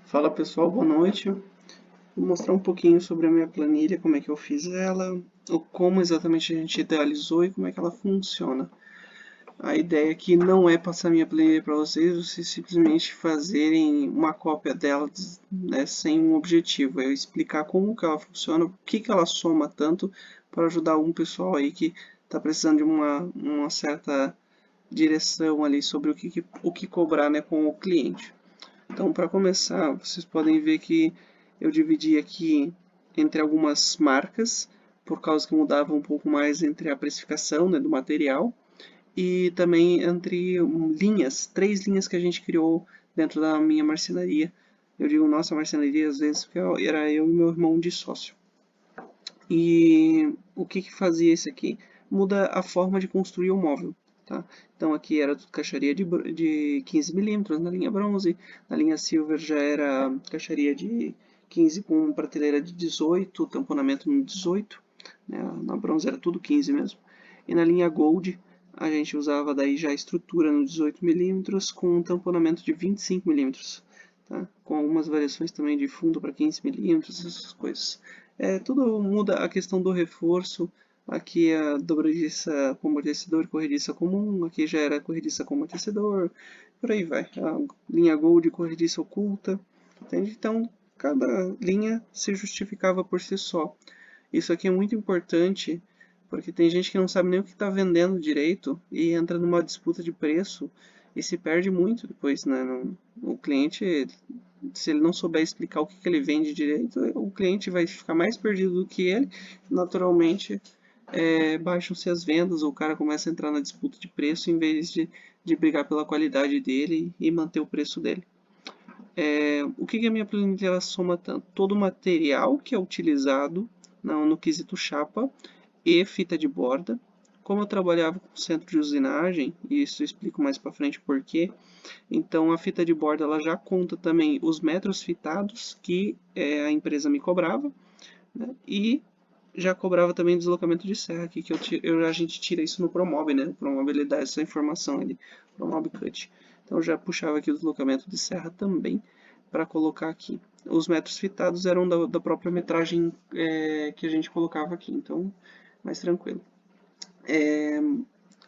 Fala pessoal, boa noite. Vou mostrar um pouquinho sobre a minha planilha, como é que eu fiz ela, como exatamente a gente idealizou e como é que ela funciona. A ideia aqui não é passar minha planilha para vocês simplesmente fazerem uma cópia dela, né, sem um objetivo. É eu explicar como que ela funciona, o que que ela soma tanto para ajudar algum pessoal aí que está precisando de uma certa direção ali sobre o que cobrar, né, com o cliente. Então, para começar, vocês podem ver que eu dividi aqui entre algumas marcas, por causa que mudava um pouco mais entre a precificação, né, do material, e também entre linhas, três linhas que a gente criou dentro da minha marcenaria. Eu digo nossa marcenaria às vezes porque era eu e meu irmão de sócio. E o que que fazia isso aqui? Muda a forma de construir o móvel. Tá? Então aqui era caixaria de 15 milímetros na linha bronze, na linha silver já era caixaria de 15 com prateleira de 18, tamponamento no 18, né? Na bronze era tudo 15 mesmo. E na linha gold a gente usava daí já a estrutura no 18 milímetros com um tamponamento de 25 milímetros. Tá? Com algumas variações também de fundo para 15 milímetros, essas coisas. Tudo muda a questão do reforço. Aqui é a dobradiça com amortecedor e corrediça comum, aqui já era corrediça com amortecedor, por aí vai. A linha Gold corrediça oculta, entende? Então, cada linha se justificava por si só. Isso aqui é muito importante, porque tem gente que não sabe nem o que está vendendo direito e entra numa disputa de preço e se perde muito depois, né? O cliente, se ele não souber explicar o que, que ele vende direito, o cliente vai ficar mais perdido do que ele, naturalmente baixam-se as vendas, ou o cara começa a entrar na disputa de preço em vez de brigar pela qualidade dele e manter o preço dele. O que, que a minha planilha soma tanto? Todo o material que é utilizado no quesito chapa e fita de borda. Como eu trabalhava com centro de usinagem, e isso eu explico mais para frente por quê, então a fita de borda ela já conta também os metros fitados que a empresa me cobrava, né? E já cobrava também deslocamento de serra aqui, que a gente tira isso no Promob, né? O Promob ele dá essa informação ali, Promob Cut. Então já puxava aqui o deslocamento de serra também para colocar aqui. Os metros fitados eram da própria metragem que a gente colocava aqui, então mais tranquilo.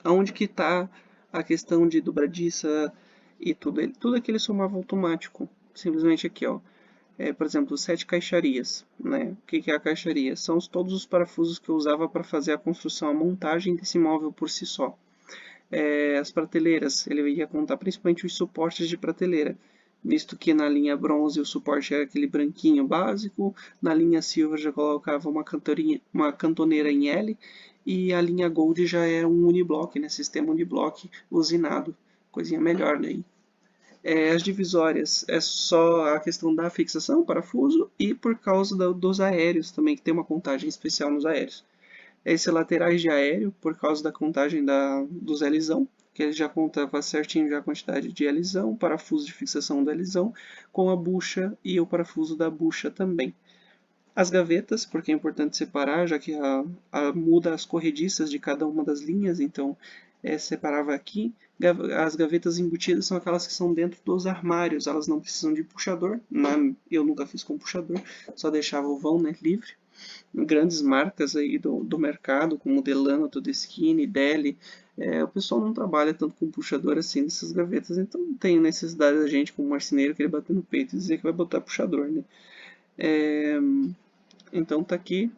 Aonde que está a questão de dobradiça e tudo? Tudo aquilo somava automático, simplesmente aqui, ó. Por exemplo, 7 caixarias. Né? O que é a caixaria? São todos os parafusos que eu usava para fazer a construção, a montagem desse móvel por si só. As prateleiras, ele ia contar principalmente os suportes de prateleira, visto que na linha bronze o suporte era aquele branquinho básico, na linha silver já colocava uma cantoneira em L, e a linha gold já era um uniblock, né? Sistema uniblock usinado, coisinha melhor, né? As divisórias é só a questão da fixação, parafuso, e por causa dos aéreos também, que tem uma contagem especial nos aéreos. Esses laterais de aéreo, por causa da contagem dos Lzão, que ele já contava certinho já a quantidade de Lzão, parafuso de fixação do Lzão, com a bucha e o parafuso da bucha também. As gavetas, porque é importante separar, já que muda as corrediças de cada uma das linhas, então separava aqui. As gavetas embutidas são aquelas que são dentro dos armários, elas não precisam de puxador, eu nunca fiz com puxador, só deixava o vão, né, livre. Grandes marcas aí do mercado, como Delano, Todeskine, Deli, o pessoal não trabalha tanto com puxador assim nessas gavetas, então não tem necessidade da gente, como marceneiro, querer bater no peito e dizer que vai botar puxador, né? É, então tá aqui.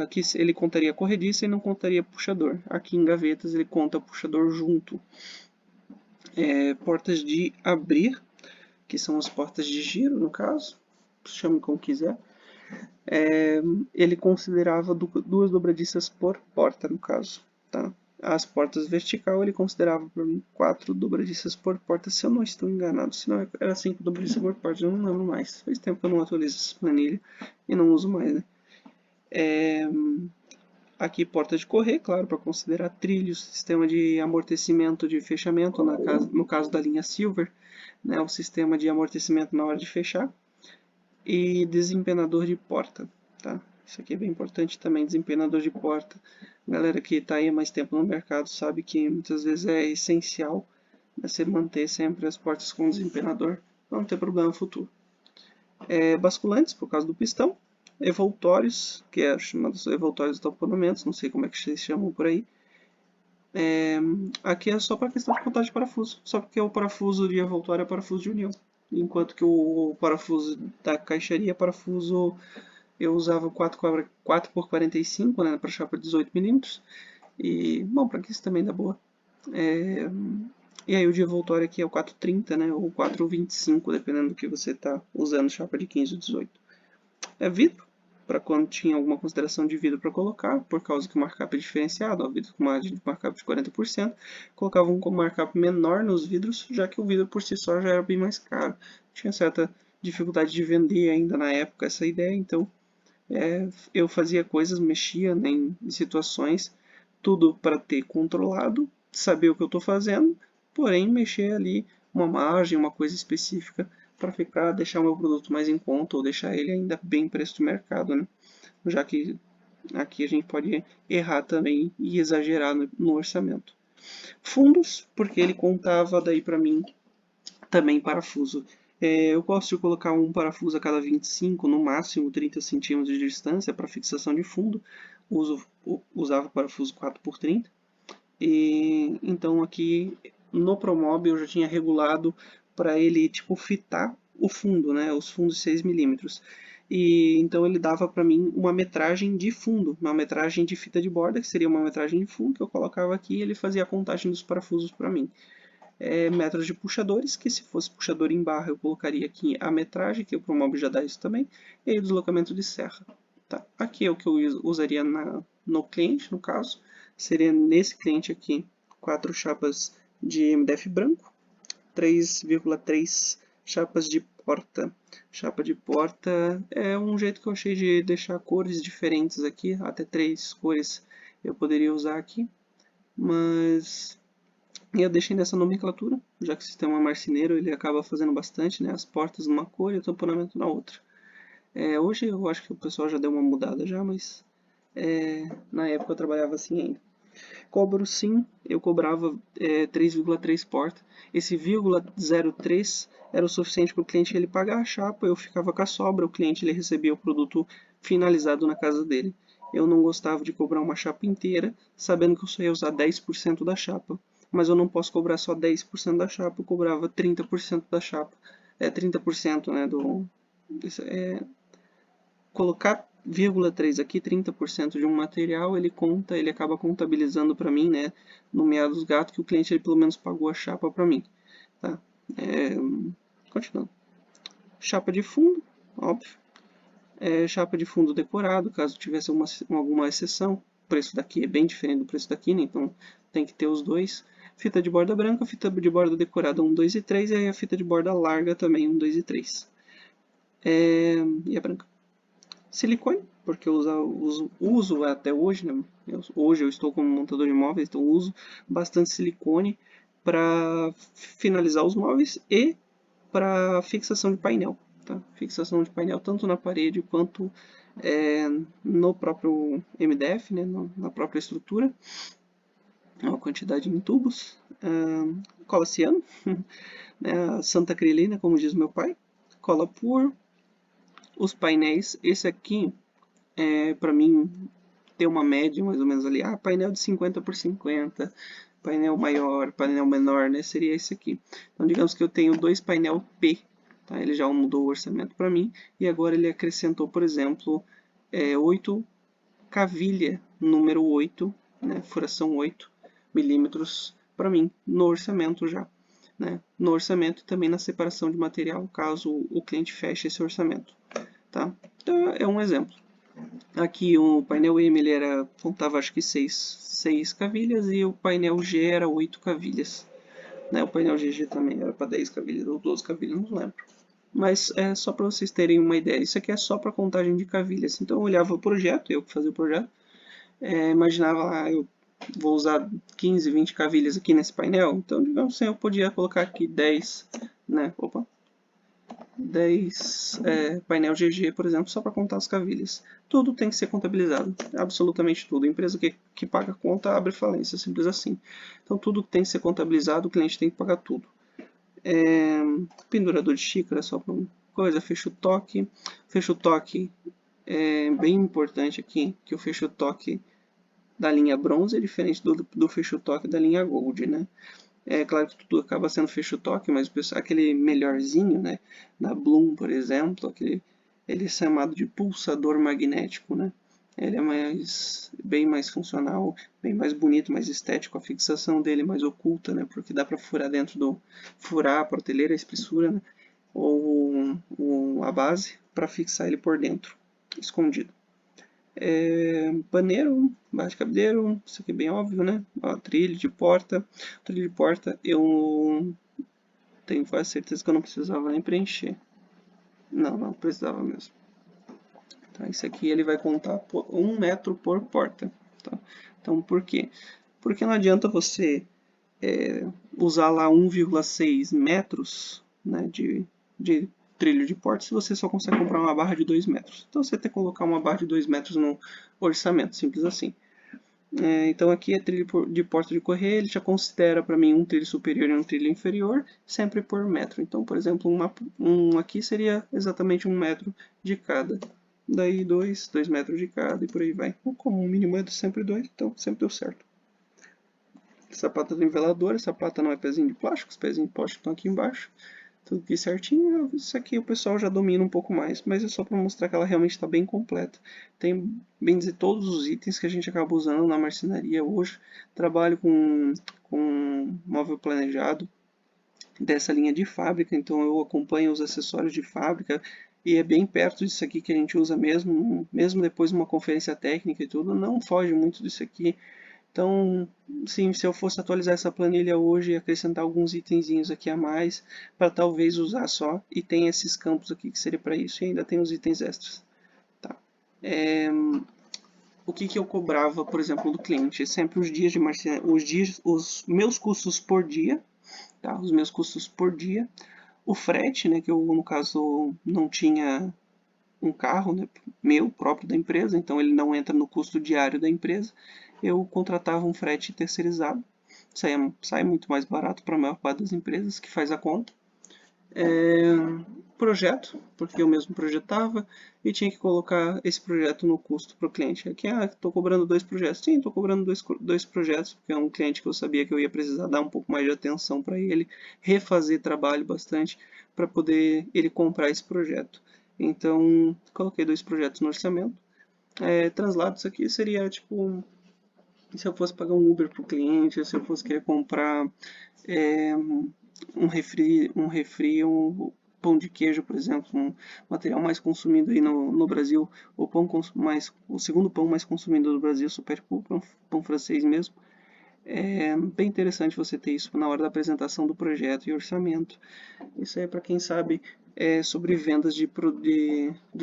Aqui ele contaria corrediça e não contaria puxador. Aqui em gavetas ele conta puxador junto. Portas de abrir, que são as portas de giro, no caso. Chame como quiser. Ele considerava duas dobradiças por porta, no caso. Tá? As portas vertical ele considerava por 4 dobradiças por porta, se eu não estou enganado. Se não, era 5 dobradiças por porta, eu não lembro mais. Faz tempo que eu não atualizo essa planilha e não uso mais, né? Aqui porta de correr, claro, para considerar trilhos, sistema de amortecimento de fechamento, no caso da linha Silver, né, o sistema de amortecimento na hora de fechar, e desempenador de porta. Tá? Isso aqui é bem importante também, desempenador de porta. Galera que está aí há mais tempo no mercado sabe que muitas vezes é essencial, né, você manter sempre as portas com desempenador, para não ter problema futuro. Basculantes, por causa do pistão, evoltórios, que é chamados evoltórios tamponamentos, não sei como é que vocês chamam por aí. Aqui é só para questão de contagem de parafuso, só porque o parafuso de evoltório é parafuso de união, enquanto que o parafuso da caixaria é parafuso, eu usava 4x45, né, para chapa 18mm, e, bom, para que isso também dá boa. E aí o de envoltório aqui é o 430, né, ou 425, dependendo do que você está usando, chapa de 15 ou 18. É vidro, para quando tinha alguma consideração de vidro para colocar, por causa que o markup é diferenciado, ó, vidro com margem de markup de 40%, colocava um markup menor nos vidros, já que o vidro por si só já era bem mais caro. Tinha certa dificuldade de vender ainda na época essa ideia, então eu fazia coisas, mexia, né, em situações, tudo para ter controlado, saber o que eu estou fazendo, porém mexer ali uma margem, uma coisa específica para deixar o meu produto mais em conta ou deixar ele ainda bem preço de mercado, né? Já que aqui a gente pode errar também e exagerar no orçamento. Fundos, porque ele contava daí para mim também parafuso. Eu gosto de colocar um parafuso a cada 25, no máximo 30 centímetros de distância para fixação de fundo. Usava parafuso 4x30. E, então aqui no Promob eu já tinha regulado para ele tipo fitar o fundo, né, os fundos 6mm. E então ele dava para mim uma metragem de fundo, uma metragem de fita de borda, que seria uma metragem de fundo que eu colocava aqui e ele fazia a contagem dos parafusos para mim. Metros de puxadores, que se fosse puxador em barra eu colocaria aqui a metragem, que o Promob já dá isso também, e aí o deslocamento de serra. Tá. Aqui é o que eu usaria no cliente, no caso, seria nesse cliente aqui 4 chapas de MDF branco, 3,3 chapas de porta. Chapa de porta é um jeito que eu achei de deixar cores diferentes aqui, até 3 cores eu poderia usar aqui, mas eu deixei nessa nomenclatura, já que o sistema marceneiro ele acaba fazendo bastante, né, as portas numa cor e o tamponamento na outra. Hoje eu acho que o pessoal já deu uma mudada já, mas na época eu trabalhava assim ainda. Cobro sim, eu cobrava 3,3 porta. Esse 0,03 era o suficiente para o cliente ele pagar a chapa, eu ficava com a sobra, o cliente ele recebia o produto finalizado na casa dele. Eu não gostava de cobrar uma chapa inteira, sabendo que eu só ia usar 10% da chapa. Mas eu não posso cobrar só 10% da chapa, eu cobrava 30% da chapa. 30%, né, colocar 0,3 aqui, 30% de um material, ele acaba contabilizando para mim, né, no meado dos gatos, que o cliente ele pelo menos pagou a chapa para mim. Tá? Continuando. Chapa de fundo, óbvio. Chapa de fundo decorado, caso tivesse alguma exceção. O preço daqui é bem diferente do preço daqui, né? Então tem que ter os dois. Fita de borda branca, fita de borda decorada 1, 2 e 3, e aí a fita de borda larga também 1, 2 e 3. E a branca. Silicone, porque eu uso até hoje, né? Hoje eu estou como montador de móveis, então uso bastante silicone para finalizar os móveis e para fixação de painel. Tá? Fixação de painel tanto na parede quanto no próprio MDF, né? Na própria estrutura. A quantidade em tubos. Cola ciano, né? Santa Acrilina, como diz meu pai. Cola por os painéis. Esse aqui para mim ter uma média mais ou menos ali, painel de 50 por 50, painel maior, painel menor, né, seria esse aqui. Então digamos que eu tenho dois painel P, tá? Ele já mudou o orçamento para mim, e agora ele acrescentou, por exemplo, 8 cavilha número 8, né, furação 8 milímetros para mim, no orçamento já. Né? No orçamento e também na separação de material, caso o cliente feche esse orçamento. Tá? Então é um exemplo. Aqui o painel M ele contava acho que 6 cavilhas e o painel G era 8 cavilhas. Né? O painel GG também era para 10 cavilhas ou 12 cavilhas, não lembro. Mas é só para vocês terem uma ideia. Isso aqui é só para contagem de cavilhas. Então eu olhava o projeto, eu que fazia o projeto, imaginava eu vou usar 15, 20 cavilhas aqui nesse painel. Então, digamos assim, eu podia colocar aqui 10, né? 10 painel GG, por exemplo, só para contar as cavilhas. Tudo tem que ser contabilizado, absolutamente tudo. A empresa que paga a conta abre falência, simples assim. Então tudo tem que ser contabilizado, o cliente tem que pagar tudo. Pendurador de xícara, só para coisa, fecho toque. Fecho toque é bem importante aqui, que o fecho toque da linha bronze é diferente do fecho toque da linha gold, né? É claro que tudo acaba sendo fecho toque, mas aquele melhorzinho, né, da Bloom, por exemplo, ele é chamado de pulsador magnético, né? Ele é bem mais funcional, bem mais bonito, mais estético, a fixação dele é mais oculta, né? Porque dá para furar furar a prateleira, a espessura, né? Ou a base para fixar ele por dentro, escondido. Paneiro, barra de cabideiro, isso aqui é bem óbvio, né? Ó, trilho de porta. Trilho de porta eu tenho quase certeza que eu não precisava nem preencher. Não precisava mesmo. Tá, esse aqui ele vai contar por 1 metro por porta. Tá? Então por quê? Porque não adianta você usar lá 1,6 metros, né, de trilho de porta se você só consegue comprar uma barra de 2 metros. Então você tem que colocar uma barra de 2 metros no orçamento, simples assim. Então aqui é trilho de porta de correia, ele já considera para mim um trilho superior e um trilho inferior, sempre por metro. Então, por exemplo, aqui seria exatamente 1 metro de cada. Daí 2 metros de cada e por aí vai. Como o mínimo é sempre 2, então sempre deu certo. Sapata do nivelador, essa pata não é pezinho de plástico, os pezinhos de plástico estão aqui embaixo. Tudo aqui certinho, isso aqui o pessoal já domina um pouco mais, mas é só para mostrar que ela realmente está bem completa. Tem, bem dizer, todos os itens que a gente acaba usando na marcenaria hoje. Trabalho com móvel planejado dessa linha de fábrica, então eu acompanho os acessórios de fábrica e é bem perto disso aqui que a gente usa mesmo, mesmo depois de uma conferência técnica e tudo, não foge muito disso aqui. Então, sim, se eu fosse atualizar essa planilha hoje e acrescentar alguns itenzinhos aqui a mais, para talvez usar só, e tem esses campos aqui que seria para isso, e ainda tem os itens extras. Tá. O que eu cobrava, por exemplo, do cliente? Sempre os dias de os meus custos por dia, tá? Os meus custos por dia. O frete, né, que eu, no caso, não tinha um carro, né, meu, próprio da empresa, então ele não entra no custo diário da empresa. Eu contratava um frete terceirizado, sai muito mais barato para a maior parte das empresas que faz a conta. Projeto, porque eu mesmo projetava e tinha que colocar esse projeto no custo para o cliente. Aqui, estou cobrando 2 projetos. Sim, estou cobrando dois projetos, porque é um cliente que eu sabia que eu ia precisar dar um pouco mais de atenção para ele, refazer trabalho bastante para poder ele comprar esse projeto. Então, coloquei 2 projetos no orçamento. Translado, isso aqui seria tipo, se eu fosse pagar um Uber para o cliente, se eu fosse querer comprar um pão de queijo, por exemplo, um material mais consumido aí no Brasil, o segundo pão mais consumido do Brasil, super pão francês mesmo. É bem interessante você ter isso na hora da apresentação do projeto e orçamento. Isso é para quem sabe sobre vendas de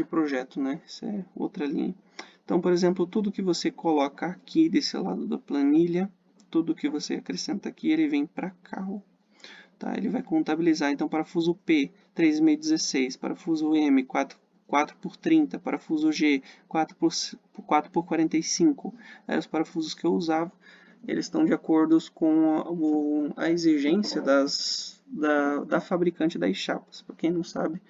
projeto, né? Isso é outra linha. Então, por exemplo, tudo que você coloca aqui desse lado da planilha, tudo que você acrescenta aqui, ele vem para cá. Tá? Ele vai contabilizar. Então, parafuso P, 3,16, parafuso M, 4 por 30, parafuso G, 4 por 45. Eram os parafusos que eu usava. Eles estão de acordo com a exigência da fabricante das chapas. Para quem não sabe,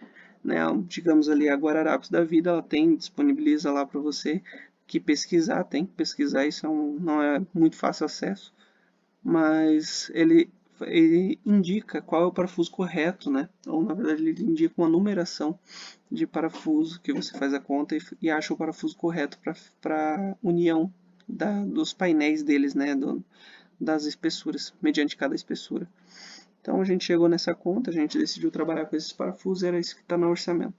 né, digamos ali a Guararapes da vida, ela disponibiliza lá para você que pesquisar, tem que pesquisar, isso não é muito fácil acesso, mas ele indica qual é o parafuso correto, né? Ou na verdade ele indica uma numeração de parafuso que você faz a conta e acha o parafuso correto para união dos painéis deles, né? Das espessuras, mediante cada espessura. Então a gente chegou nessa conta, a gente decidiu trabalhar com esses parafusos, era isso que está no orçamento.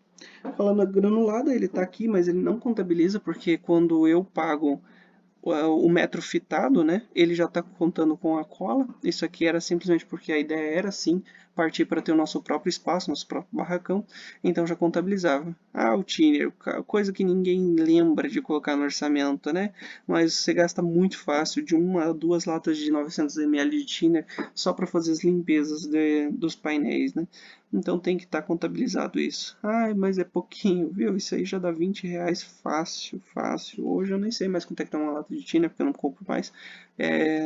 Falando a granulada, ele está aqui, mas ele não contabiliza, porque quando eu pago o metro fitado, né? Ele já está contando com a cola. Isso aqui era simplesmente porque a ideia era sim partir para ter o nosso próprio espaço, nosso próprio barracão. Então já contabilizava. O thinner, coisa que ninguém lembra de colocar no orçamento, né? Mas você gasta muito fácil de 1 a 2 latas de 900 ml de thinner só para fazer as limpezas dos painéis, né? Então tem que estar contabilizado isso. Mas é pouquinho, viu? Isso aí já dá 20 reais fácil, fácil. Hoje eu nem sei mais quanto é que tá uma lata de tinta, porque eu não compro mais.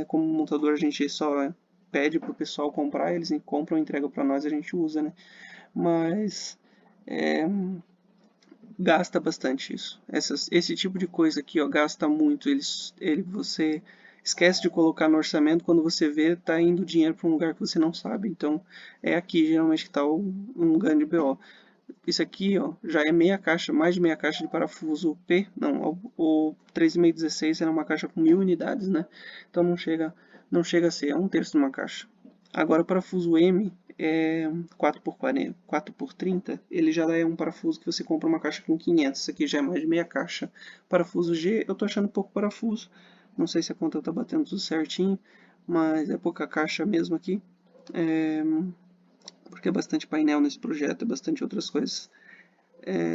Como montador a gente só pede pro pessoal comprar, eles compram e entregam para nós, a gente usa, né? Mas gasta bastante isso. Esse tipo de coisa aqui, ó, gasta muito. Você esquece de colocar no orçamento, quando você vê, tá indo dinheiro para um lugar que você não sabe. Então, é aqui geralmente que está um grande BO. Isso aqui, ó, já é meia caixa, mais de meia caixa de parafuso P. Não, o 3,516 era uma caixa com 1000 unidades, né? Então não chega a ser, é um terço de uma caixa. Agora o parafuso M é 4x40, 4x30, ele já é um parafuso que você compra uma caixa com 500. Isso aqui já é mais de meia caixa. Parafuso G, eu tô achando pouco parafuso. Não sei se a conta tá batendo tudo certinho, mas é pouca caixa mesmo aqui. Porque é bastante painel nesse projeto, é bastante outras coisas.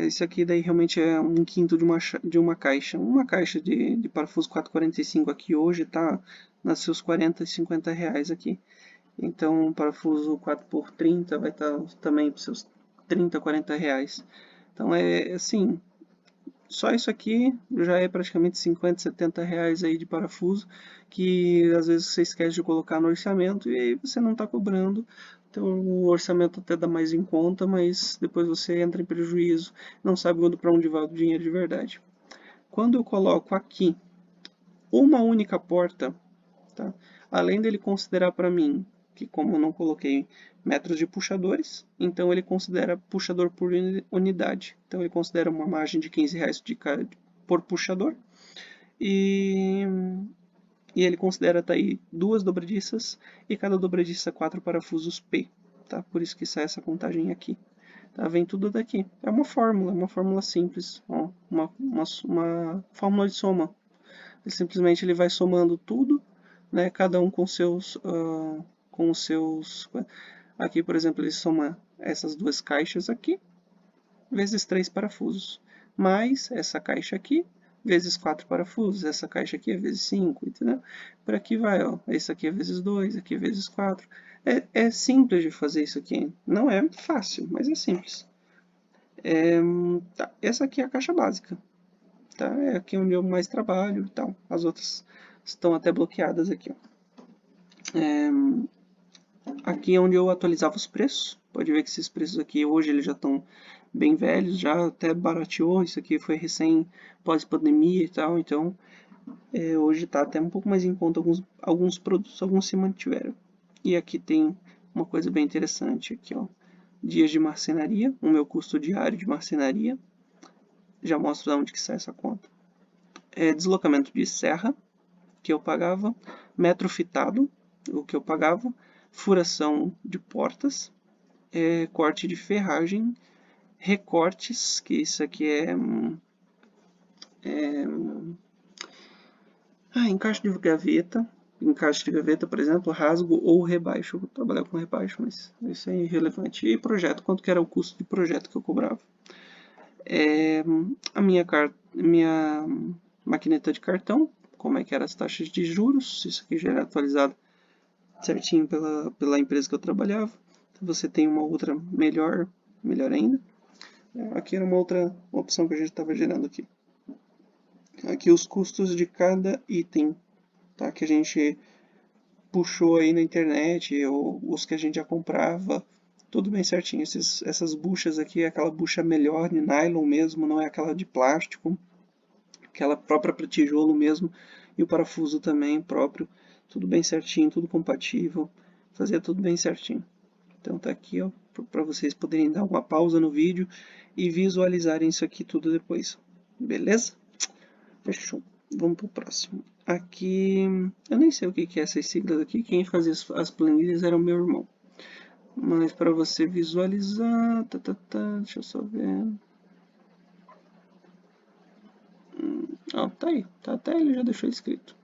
Isso aqui daí realmente é um quinto de uma caixa. Uma caixa de parafuso 445 aqui hoje está nos seus 40 e 50 reais aqui. Então, um parafuso 4x30 vai estar também para seus 30, 40 reais. Então, é assim, só isso aqui já é praticamente 50, 70 reais aí de parafuso, que às vezes você esquece de colocar no orçamento e aí você não está cobrando. Então, o orçamento até dá mais em conta, mas depois você entra em prejuízo, não sabe para onde vai o dinheiro de verdade. Quando eu coloco aqui uma única porta, tá? Além dele considerar para mim que, como eu não coloquei metros de puxadores, então ele considera puxador por unidade. Então ele considera uma margem de 15 reais por puxador e, e ele considera tá aí duas dobradiças e cada dobradiça 4 parafusos P. Tá? Por isso que sai essa contagem aqui. Tá? Vem tudo daqui. É uma fórmula simples, ó, uma fórmula de soma. Simplesmente ele vai somando tudo, né? Cada um com os seus. Aqui, por exemplo, ele soma essas duas caixas aqui, vezes 3 parafusos, mais essa caixa aqui, vezes 4 parafusos, essa caixa aqui é vezes 5, entendeu? Por aqui vai, ó. Esse aqui é vezes 2, aqui é vezes 4. É simples de fazer isso aqui. Não é fácil, mas é simples. Tá. Essa aqui é a caixa básica. Tá? É aqui onde eu mais trabalho e tal. As outras estão até bloqueadas aqui, ó. Aqui é onde eu atualizava os preços. Pode ver que esses preços aqui hoje eles já estão bem velhos, já até barateou. Isso aqui foi recém pós-pandemia e tal, então hoje está até um pouco mais em conta alguns produtos, alguns se mantiveram. E aqui tem uma coisa bem interessante aqui, ó. Dias de marcenaria, o meu custo diário de marcenaria. Já mostro de onde que sai essa conta. Deslocamento de serra, que eu pagava, metro fitado, o que eu pagava, furação de portas, corte de ferragem, recortes, que isso aqui encaixe de gaveta. Encaixe de gaveta, por exemplo, rasgo ou rebaixo. Eu vou trabalhar com rebaixo, mas isso é irrelevante. E projeto, quanto que era o custo de projeto que eu cobrava? A minha maquineta de cartão, como é que eram as taxas de juros, isso aqui já era atualizado certinho pela empresa que eu trabalhava. Então você tem uma outra melhor ainda. Aqui era uma outra opção que a gente estava gerando aqui. Aqui os custos de cada item, tá? Que a gente puxou aí na internet, ou os que a gente já comprava, tudo bem certinho. Essas buchas aqui é aquela bucha melhor de nylon mesmo, não é aquela de plástico, aquela própria para tijolo mesmo, e o parafuso também próprio, tudo bem certinho, tudo compatível, fazia tudo bem certinho. Então tá aqui, ó, para vocês poderem dar uma pausa no vídeo e visualizarem isso aqui tudo depois. Beleza? Fechou. Vamos pro próximo. Aqui, eu nem sei o que é essas siglas aqui, quem fazia as planilhas era o meu irmão. Mas para você visualizar, deixa eu só ver. Tá aí, tá até ele já deixou escrito.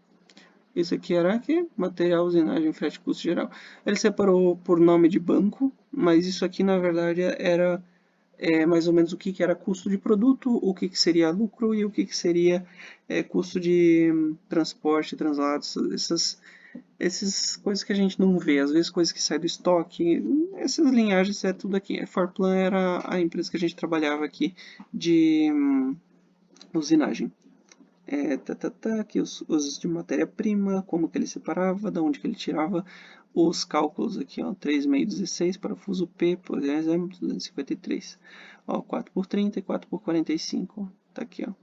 Esse aqui era aqui, material, usinagem, frete, custo geral. Ele separou por nome de banco, mas isso aqui na verdade era mais ou menos o que era custo de produto, o que seria lucro e o que seria custo de transporte, translado, essas coisas que a gente não vê, às vezes coisas que saem do estoque, essas linhagens é tudo aqui. A Forplan era a empresa que a gente trabalhava aqui de usinagem. Aqui os de matéria-prima, como que ele separava, da onde que ele tirava os cálculos aqui, ó, 3,16, parafuso P, por exemplo, 253. Ó, 4 por 30 e 4 por 45. Tá aqui, ó.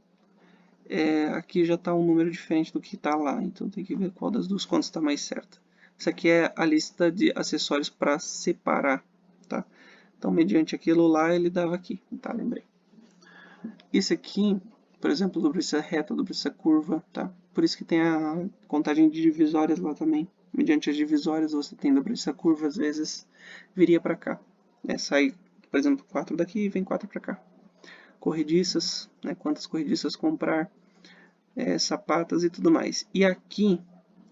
Aqui já está um número diferente do que está lá, então tem que ver qual das duas contas está mais certa. Isso aqui é a lista de acessórios para separar, tá? Então, mediante aquilo lá, ele dava aqui, tá? Lembrei. Isso aqui, por exemplo, dobradiça reta, dobradiça curva, tá? Por isso que tem a contagem de divisórias lá também. Mediante as divisórias, você tem dobradiça curva, às vezes viria para cá. Sai, por exemplo, 4 daqui e vem 4 para cá. Corrediças, né? Quantas corrediças comprar, sapatas e tudo mais. E aqui,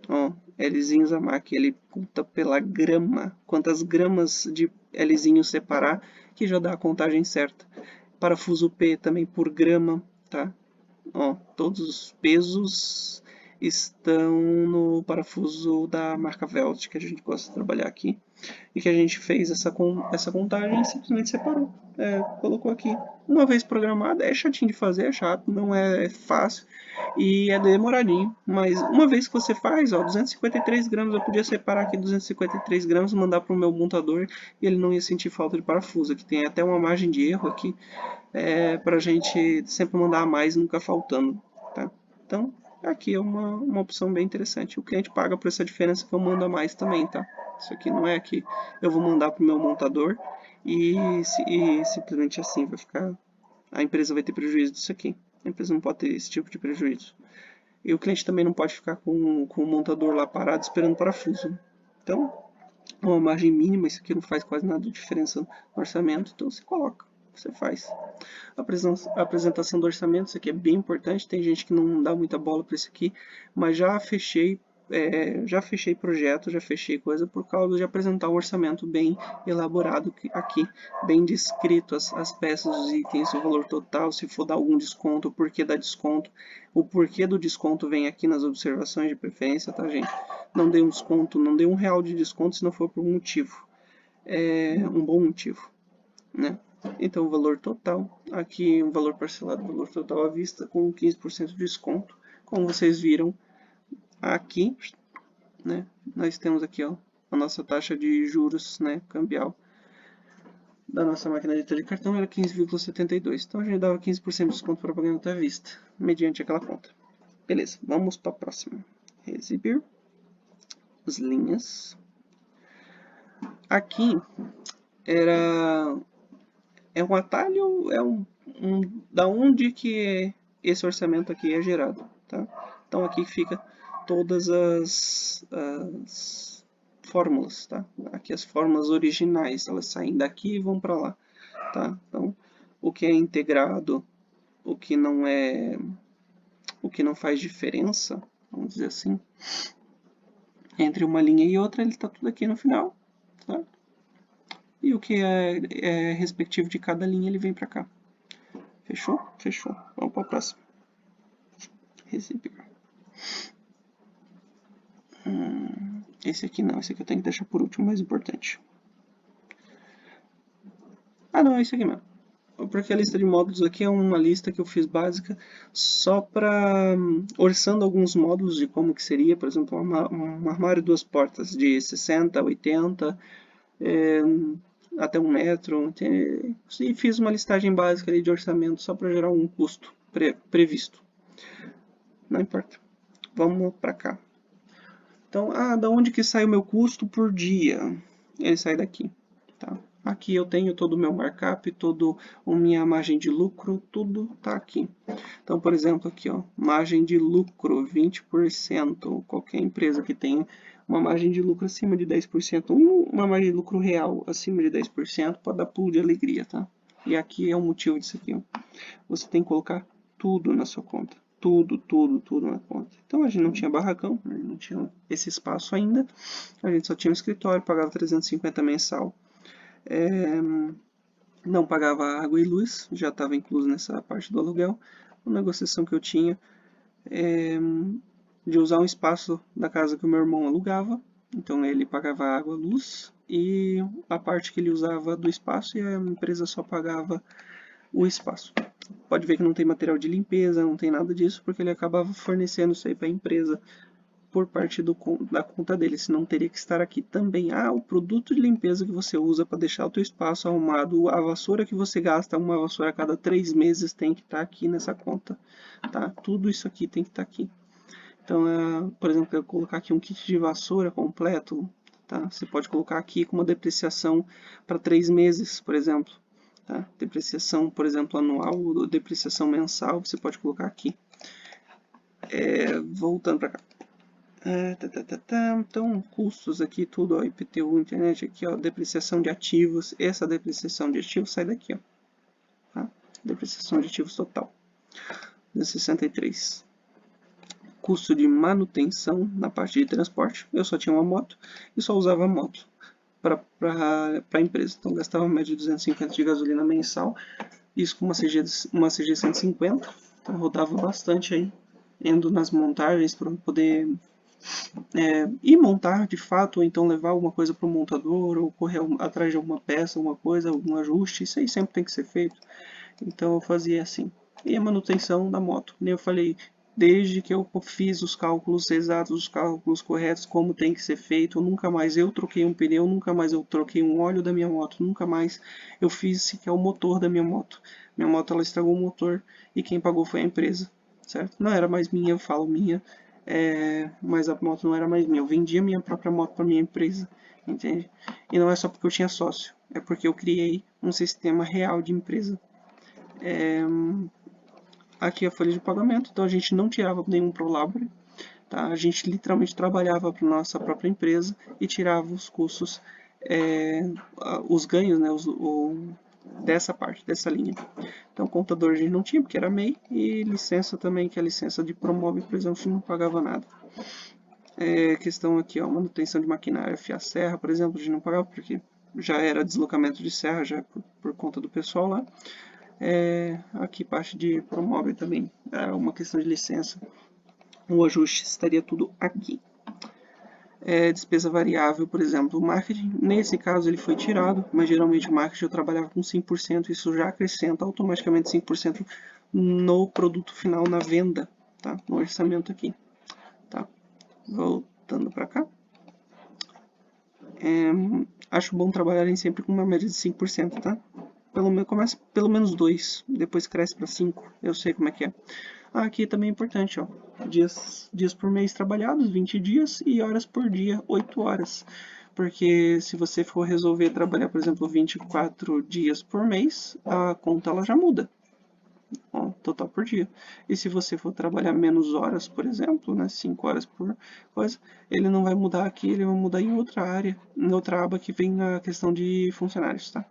ó, Lzinho Zamac, ele conta pela grama, quantas gramas de Lzinho separar, que já dá a contagem certa. Parafuso P também por grama, tá? Ó, todos os pesos estão no parafuso da marca Velt, que a gente gosta de trabalhar aqui. E que a gente fez essa contagem e simplesmente separou. Colocou aqui. Uma vez programada, é chatinho de fazer, é chato, não é fácil e é demoradinho. Mas uma vez que você faz, ó, 253 gramas, eu podia separar aqui 253 gramas, mandar para o meu montador e ele não ia sentir falta de parafuso. Aqui tem até uma margem de erro aqui, para a gente sempre mandar a mais, nunca faltando. Tá? Então, aqui é uma opção bem interessante. O cliente paga por essa diferença que eu mando a mais também, tá? Isso aqui não é que eu vou mandar para o meu montador e simplesmente assim vai ficar. A empresa vai ter prejuízo disso aqui. A empresa não pode ter esse tipo de prejuízo. E o cliente também não pode ficar com o montador lá parado esperando parafuso. Então, uma margem mínima, isso aqui não faz quase nada de diferença no orçamento, então você coloca, você faz. A apresentação do orçamento, isso aqui é bem importante, tem gente que não dá muita bola para isso aqui, mas já fechei projeto, já fechei coisa por causa de apresentar um orçamento bem elaborado aqui, bem descrito as peças, os itens, o valor total, se for dar algum desconto, o porquê da desconto, o porquê do desconto vem aqui nas observações de preferência, tá, gente? Não dê um desconto, não dê R$1 de desconto se não for por um motivo, um bom motivo, né? Então, o valor total, aqui um valor parcelado, valor total à vista com 15% de desconto, como vocês viram aqui, né? Nós temos aqui, ó, a nossa taxa de juros, né, cambial da nossa máquina de cartão era 15,72. Então a gente dava 15% de desconto para pagamento à vista, mediante aquela conta. Beleza, vamos para a próxima. Exibir as linhas. Aqui é um atalho, da onde que esse orçamento aqui é gerado, tá? Então aqui fica todas as fórmulas, tá? Aqui as fórmulas originais, elas saem daqui e vão para lá, tá? Então, o que é integrado, o que não faz diferença, vamos dizer assim, entre uma linha e outra, ele está tudo aqui no final, tá? E o que é respectivo de cada linha, ele vem para cá. Fechou? Fechou. Vamos para a próxima. Receber. Esse aqui não, esse aqui eu tenho que deixar por último, mais importante. Ah, não, é esse aqui mesmo. Porque a lista de módulos aqui é uma lista que eu fiz básica só para orçando alguns módulos de como que seria, por exemplo, um armário duas portas de 60, 80, até 1 metro, e fiz uma listagem básica ali de orçamento só para gerar um custo previsto. Não importa. Vamos para cá. Então, da onde que sai o meu custo por dia? Ele sai daqui, tá? Aqui eu tenho todo o meu markup, toda a minha margem de lucro, tudo tá aqui. Então, por exemplo, aqui, ó, margem de lucro 20%. Qualquer empresa que tenha uma margem de lucro acima de 10%, uma margem de lucro real acima de 10%, pode dar pulo de alegria, tá? E aqui é o motivo disso aqui, ó. Você tem que colocar tudo na sua conta. Tudo na conta. Então a gente não tinha barracão, a gente não tinha esse espaço ainda, a gente só tinha um escritório, pagava 350 mensal. Não pagava água e luz, já estava incluso nessa parte do aluguel. A negociação que eu tinha de usar um espaço da casa que o meu irmão alugava, então ele pagava água, luz e a parte que ele usava do espaço, e a empresa só pagava o espaço. Pode ver que não tem material de limpeza, não tem nada disso, porque ele acabava fornecendo isso aí para a empresa por parte da conta dele, senão teria que estar aqui também. Ah, o produto de limpeza que você usa para deixar o teu espaço arrumado, a vassoura que você gasta, uma vassoura a cada 3 meses tem que estar aqui nessa conta, tá? Tudo isso aqui tem que estar aqui. Então, por exemplo, eu colocar aqui um kit de vassoura completo, tá? Você pode colocar aqui com uma depreciação para 3 meses, por exemplo. Tá? Depreciação, por exemplo, anual ou depreciação mensal, você pode colocar aqui. Voltando para cá. Então, custos aqui, tudo, ó, IPTU, internet aqui, ó, depreciação de ativos. Essa depreciação de ativos sai daqui, ó. Tá? Depreciação de ativos total. 63. Custo de manutenção na parte de transporte. Eu só tinha uma moto e só usava a moto para a empresa. Então, gastava uma média de 250 de gasolina mensal. Isso com uma CG 150. Então, rodava bastante aí, indo nas montagens para poder ir montar de fato, ou então levar alguma coisa para o montador, ou correr atrás de alguma peça, alguma coisa, algum ajuste. Isso aí sempre tem que ser feito. Então, eu fazia assim. E a manutenção da moto, como eu falei, desde que eu fiz os cálculos exatos, os cálculos corretos, como tem que ser feito, nunca mais eu troquei um pneu, nunca mais eu troquei um óleo da minha moto, nunca mais eu fiz sequer o motor da minha moto. Minha moto, ela estragou o motor e quem pagou foi a empresa, certo? Não era mais minha, eu falo minha, mas a moto não era mais minha. Eu vendia minha própria moto para minha empresa, entende? E não é só porque eu tinha sócio, é porque eu criei um sistema real de empresa. Aqui a folha de pagamento, então a gente não tirava nenhum prolabore, tá? A gente literalmente trabalhava para nossa própria empresa e tirava os custos, os ganhos, né, dessa parte, dessa linha. Então contador a gente não tinha, porque era MEI, e licença também, que é a licença de Promove, por exemplo, a gente não pagava nada. Questão aqui, ó, manutenção de maquinária, fiar serra, por exemplo, a gente não pagava, porque já era deslocamento de serra, já por conta do pessoal lá. Aqui parte de Promove também, é uma questão de licença. O ajuste estaria tudo aqui. Despesa variável, por exemplo, o marketing, nesse caso ele foi tirado, mas geralmente o marketing eu trabalhava com 5%, isso já acrescenta automaticamente 5% no produto final, na venda, tá? No orçamento aqui, tá? Voltando para cá. Acho bom trabalharem sempre com uma média de 5%, tá? Começa pelo menos 2, depois cresce para 5, eu sei como é que é. Aqui também é importante, ó, dias por mês trabalhados, 20 dias, e horas por dia, 8 horas. Porque se você for resolver trabalhar, por exemplo, 24 dias por mês, a conta ela já muda, ó, total por dia. E se você for trabalhar menos horas, por exemplo, né, 5 horas por coisa, ele não vai mudar aqui, ele vai mudar em outra área, em outra aba que vem a questão de funcionários, tá?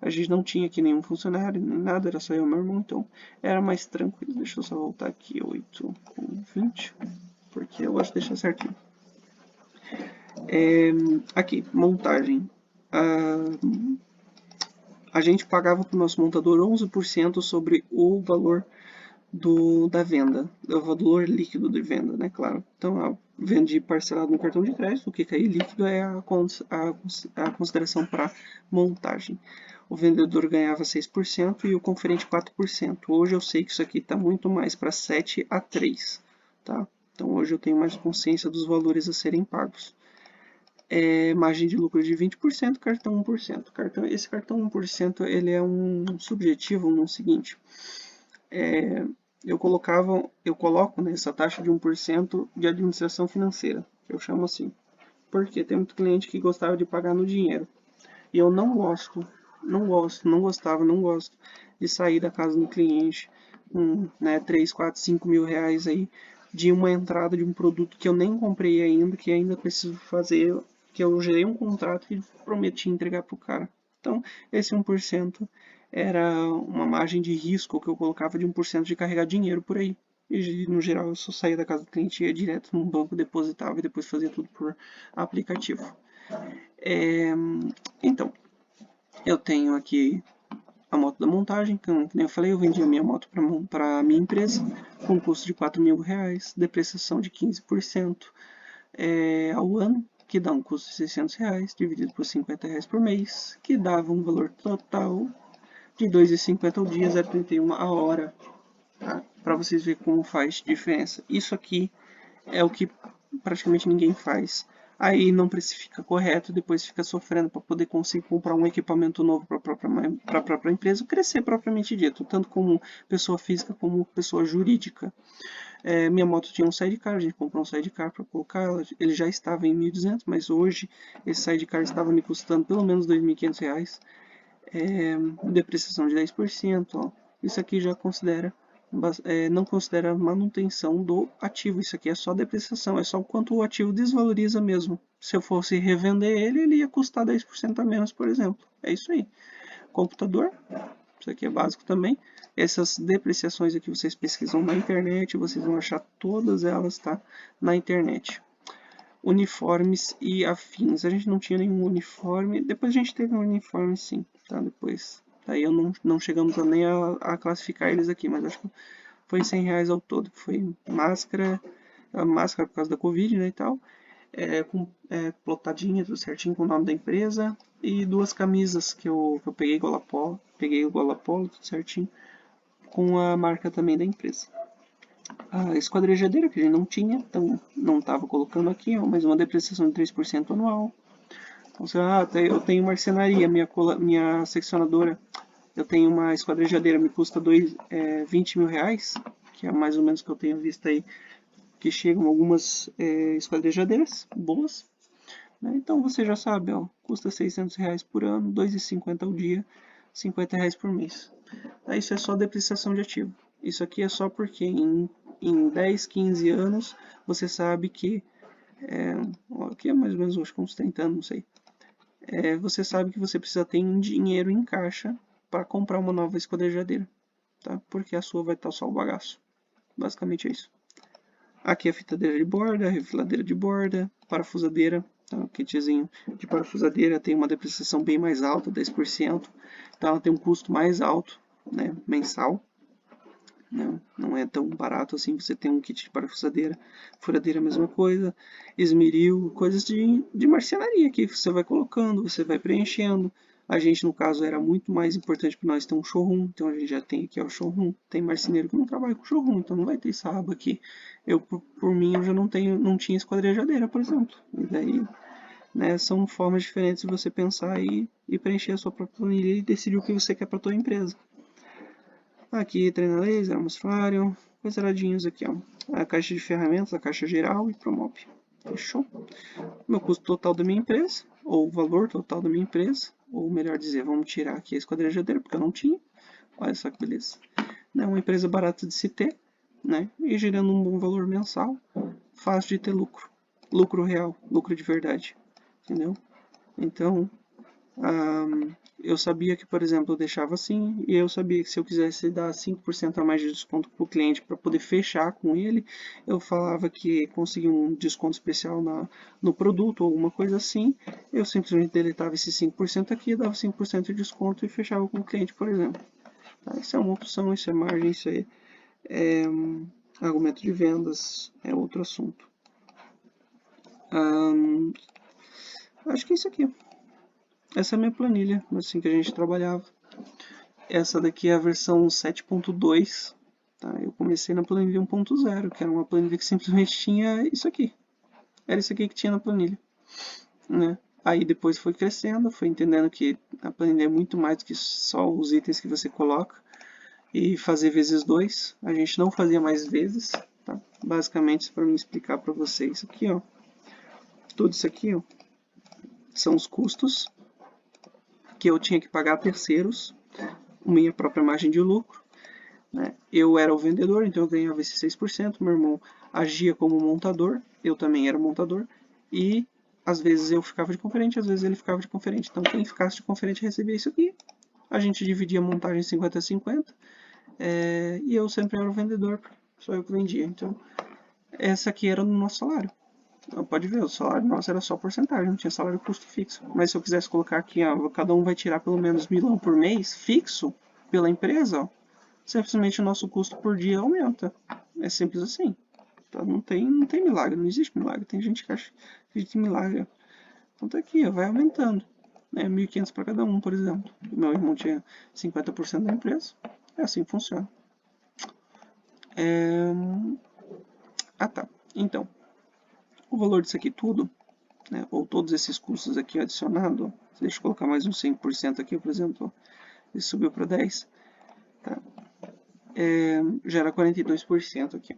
A gente não tinha aqui nenhum funcionário, nem nada, era só eu e meu irmão, então era mais tranquilo. Deixa eu só voltar aqui, 8 com 20, porque eu gosto de deixar certinho. Aqui, montagem. A gente pagava para o nosso montador 11% sobre o valor da venda, o valor líquido de venda, né, claro. Então, vendi parcelado no cartão de crédito, o que cair líquido é a consideração para montagem. O vendedor ganhava 6% e o conferente 4%. Hoje eu sei que isso aqui está muito mais para 7 a 3, tá? Então hoje eu tenho mais consciência dos valores a serem pagos. Margem de lucro de 20%, cartão 1%. Esse cartão 1% ele é um subjetivo no seguinte, eu coloco nessa taxa de 1% de administração financeira, eu chamo assim, porque tem muito cliente que gostava de pagar no dinheiro, e eu não gosto de sair da casa do cliente com 3, 4, 5 mil reais aí de uma entrada de um produto que eu nem comprei ainda, que ainda preciso fazer, que eu gerei um contrato e prometi entregar para o cara. Então, esse 1% era uma margem de risco que eu colocava de 1% de carregar dinheiro por aí. E, no geral, eu só saía da casa do cliente, ia direto num banco, depositava e depois fazia tudo por aplicativo. Então, eu tenho aqui a moto da montagem, que nem eu falei, eu vendi a minha moto para a minha empresa, com custo de 4 mil reais, depreciação de 15% ao ano, que dá um custo de 600 reais, dividido por 50 reais por mês, que dava um valor total de 2,50 ao dia, 0,31 a hora, tá? Para vocês verem como faz diferença. Isso aqui é o que praticamente ninguém faz. Aí não precifica correto, depois fica sofrendo para poder conseguir comprar um equipamento novo para a própria empresa, crescer propriamente dito, tanto como pessoa física como pessoa jurídica. Minha moto tinha um sidecar, a gente comprou um sidecar para colocar, ele já estava em 1.200, mas hoje esse sidecar estava me custando pelo menos R$ 2.500, depreciação de 10%, ó. Isso aqui já considera, não considera manutenção do ativo, isso aqui é só depreciação, é só o quanto o ativo desvaloriza mesmo. Se eu fosse revender ele, ele ia custar 10% a menos, por exemplo. É isso aí. Computador, isso aqui é básico também. Essas depreciações aqui vocês pesquisam na internet, vocês vão achar todas elas, tá? Na internet. Uniformes e afins. A gente não tinha nenhum uniforme. Depois a gente teve um uniforme sim, tá? Depois. Daí eu não chegamos nem a classificar eles aqui, mas acho que foi R$ 100 ao todo. Foi máscara, a máscara por causa da Covid, né, e tal. Plotadinha, tudo certinho com o nome da empresa. E duas camisas que eu peguei igual a polo. Peguei igual a polo, tudo certinho. Com a marca também da empresa. A esquadrejadeira que a gente não tinha, então não estava colocando aqui, ó, mas uma depreciação de 3% anual. Então, eu tenho marcenaria, minha seccionadora, eu tenho uma esquadrejadeira, me custa R$ 20.000, que é mais ou menos o que eu tenho visto aí, que chegam algumas esquadrejadeiras boas. Né? Então você já sabe, ó, custa R$ 600 por ano, R$ 2,50 ao dia, R$ 50 por mês. Isso é só depreciação de ativo. Isso aqui é só porque em 10, 15 anos você sabe que, aqui é mais ou menos acho que uns 30 anos, não sei, você sabe que você precisa ter um dinheiro em caixa para comprar uma nova esquadrejadeira, tá? Porque a sua vai estar só o bagaço. Basicamente é isso. Aqui a fitadeira de borda, a refiladeira de borda, parafusadeira, tá? O kitzinho de parafusadeira tem uma depreciação bem mais alta, 10%, então ela tem um custo mais alto, né, mensal. Não é tão barato assim você ter um kit de parafusadeira, furadeira a mesma coisa, esmeril, coisas de marcenaria que você vai colocando, você vai preenchendo. A gente, no caso, era muito mais importante para nós ter um showroom, então a gente já tem aqui o showroom. Tem marceneiro que não trabalha com showroom, então não vai ter essa aba aqui. Eu, por mim, eu já não tinha esquadrejadeira, por exemplo. E daí, né, são formas diferentes de você pensar e preencher a sua própria planilha e decidir o que você quer para a sua empresa. Aqui, treina laser, mostruário, quadradinhos aqui, ó. A caixa de ferramentas, a caixa geral e Promop. Fechou? Meu custo total da minha empresa, ou o valor total da minha empresa, ou melhor dizer, vamos tirar aqui a esquadrejadeira, porque eu não tinha. Olha só que beleza. É uma empresa barata de se ter, né? E gerando um bom valor mensal, fácil de ter lucro. Lucro real, lucro de verdade. Entendeu? Então, eu sabia que, por exemplo, eu deixava assim, e eu sabia que se eu quisesse dar 5% a mais de desconto para o cliente para poder fechar com ele, eu falava que conseguia um desconto especial no produto ou alguma coisa assim, eu simplesmente deletava esses 5% aqui, dava 5% de desconto e fechava com o cliente, por exemplo. Tá? Isso é uma opção, isso é margem, isso é argumento de vendas, é outro assunto. Acho que é isso aqui. Essa é a minha planilha, assim que a gente trabalhava. Essa daqui é a versão 7.2. Tá? Eu comecei na planilha 1.0, que era uma planilha que simplesmente tinha isso aqui. Era isso aqui que tinha na planilha. Né? Aí depois foi crescendo, foi entendendo que a planilha é muito mais do que só os itens que você coloca. E fazer vezes 2. A gente não fazia mais vezes. Tá? Basicamente, para me explicar para vocês aqui, ó. Tudo isso aqui, ó, são os custos que eu tinha que pagar a terceiros, minha própria margem de lucro. Né? Eu era o vendedor, então eu ganhava esses 6%. Meu irmão agia como montador, eu também era montador. E às vezes eu ficava de conferente, às vezes ele ficava de conferente. Então quem ficasse de conferente recebia isso aqui. A gente dividia a montagem 50-50. E eu sempre era o vendedor, só eu que vendia. Então essa aqui era no nosso salário. Então, pode ver, o salário nosso era só porcentagem, não tinha salário custo fixo. Mas se eu quisesse colocar aqui, ó, cada um vai tirar pelo menos 1.000 por mês, fixo, pela empresa, ó, simplesmente o nosso custo por dia aumenta. É simples assim. Tá? Não tem milagre, não existe milagre. Tem gente que acha que tem milagre. Então tá aqui, ó, vai aumentando. Né? 1.500 para cada um, por exemplo. Meu irmão tinha 50% da empresa. É assim que funciona. Ah, tá. Então, o valor disso aqui tudo, né, ou todos esses custos aqui adicionados, deixa eu colocar mais um 100% aqui, por exemplo, ele subiu para 10, tá? Gera 42% aqui,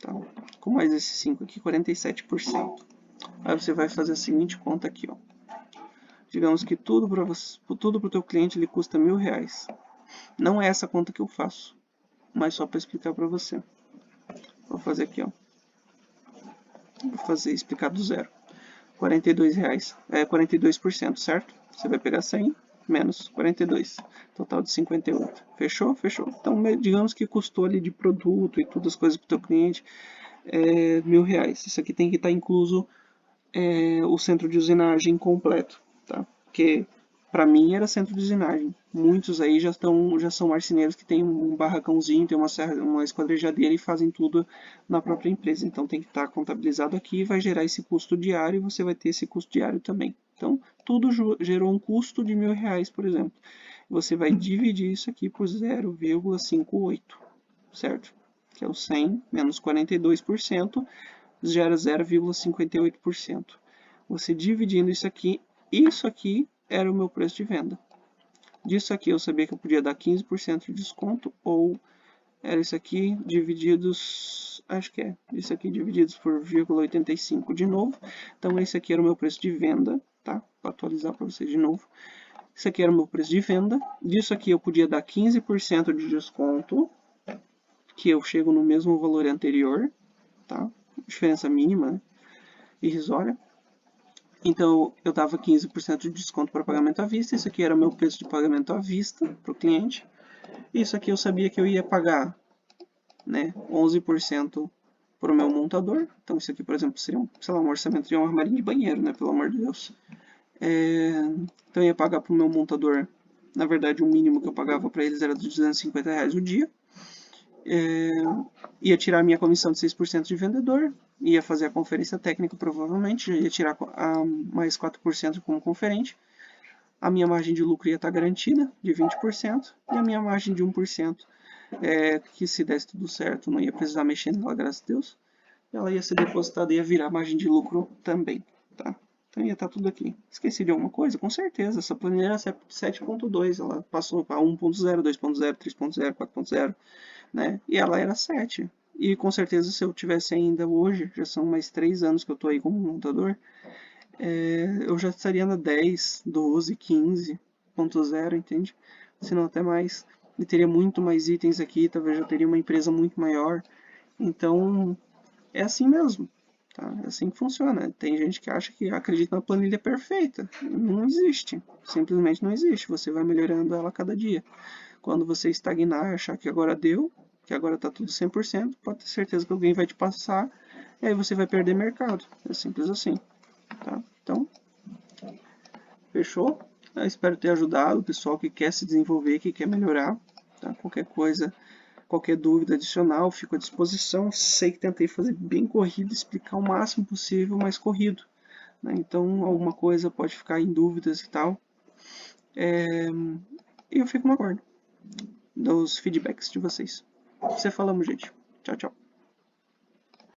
tá? Com mais esses 5 aqui, 47%. Aí você vai fazer a seguinte conta aqui, ó. Digamos que tudo para o teu cliente ele custa R$1.000. Não é essa conta que eu faço, mas só para explicar para você. Vou fazer aqui, ó. Vou explicar do zero. R$42, 42%, certo? Você vai pegar 100 menos 42, total de 58. Fechou? Fechou. Então, digamos que custou ali de produto e todas as coisas para o teu cliente R$1.000. Isso aqui tem que estar incluso o centro de usinagem completo, tá? Porque para mim era centro de usinagem. Muitos aí já são marceneiros que tem um barracãozinho, tem uma esquadrejadeira e fazem tudo na própria empresa. Então tem que estar contabilizado aqui, vai gerar esse custo diário e você vai ter esse custo diário também. Então tudo gerou um custo de R$1.000, por exemplo. Você vai dividir isso aqui por 0,58, certo? Que é o 100 menos 42%, gera 0,58%. Você dividindo isso aqui era o meu preço de venda. Disso aqui eu sabia que eu podia dar 15% de desconto, ou era isso aqui divididos, acho que isso aqui divididos por 0,85 de novo. Então esse aqui era o meu preço de venda, tá? Para atualizar para vocês de novo. Isso aqui era o meu preço de venda. Disso aqui eu podia dar 15% de desconto, que eu chego no mesmo valor anterior, tá? Diferença mínima, né? Irrisória. Então eu dava 15% de desconto para pagamento à vista. Isso aqui era o meu preço de pagamento à vista para o cliente. Isso aqui eu sabia que eu ia pagar, né, 11% para o meu montador. Então isso aqui, por exemplo, seria um orçamento de um armário de banheiro, né, pelo amor de Deus. Então eu ia pagar para o meu montador, na verdade o mínimo que eu pagava para eles era de R$250 o dia. Ia tirar a minha comissão de 6% de vendedor, ia fazer a conferência técnica provavelmente, já ia tirar mais 4% como conferente. A minha margem de lucro ia estar garantida, de 20%, e a minha margem de 1%, que se desse tudo certo, não ia precisar mexer nela, graças a Deus, ela ia ser depositada e ia virar margem de lucro também, tá? Então ia estar tudo aqui. Esqueci de alguma coisa? Com certeza, essa planilha era 7.2, ela passou para 1.0, 2.0, 3.0, 4.0, né? E ela era 7. E com certeza se eu tivesse ainda hoje, já são mais 3 anos que eu estou aí como montador, eu já estaria na 10, 12, 15.0, entende? Se não até mais. E teria muito mais itens aqui, talvez eu teria uma empresa muito maior. Então, é assim mesmo. Tá? É assim que funciona. Tem gente que acha que acredita na planilha perfeita. Não existe. Simplesmente não existe. Você vai melhorando ela a cada dia. Quando você estagnar, achar que agora deu, que agora está tudo 100%, pode ter certeza que alguém vai te passar e aí você vai perder mercado. É simples assim. Tá? Então, fechou? Eu espero ter ajudado o pessoal que quer se desenvolver, que quer melhorar. Tá? Qualquer coisa, qualquer dúvida adicional, fico à disposição. Sei que tentei fazer bem corrido, explicar o máximo possível, mas corrido. Né? Então, alguma coisa pode ficar em dúvidas e tal. E eu fico no aguardo dos feedbacks de vocês. Você falamos, gente. Tchau, tchau.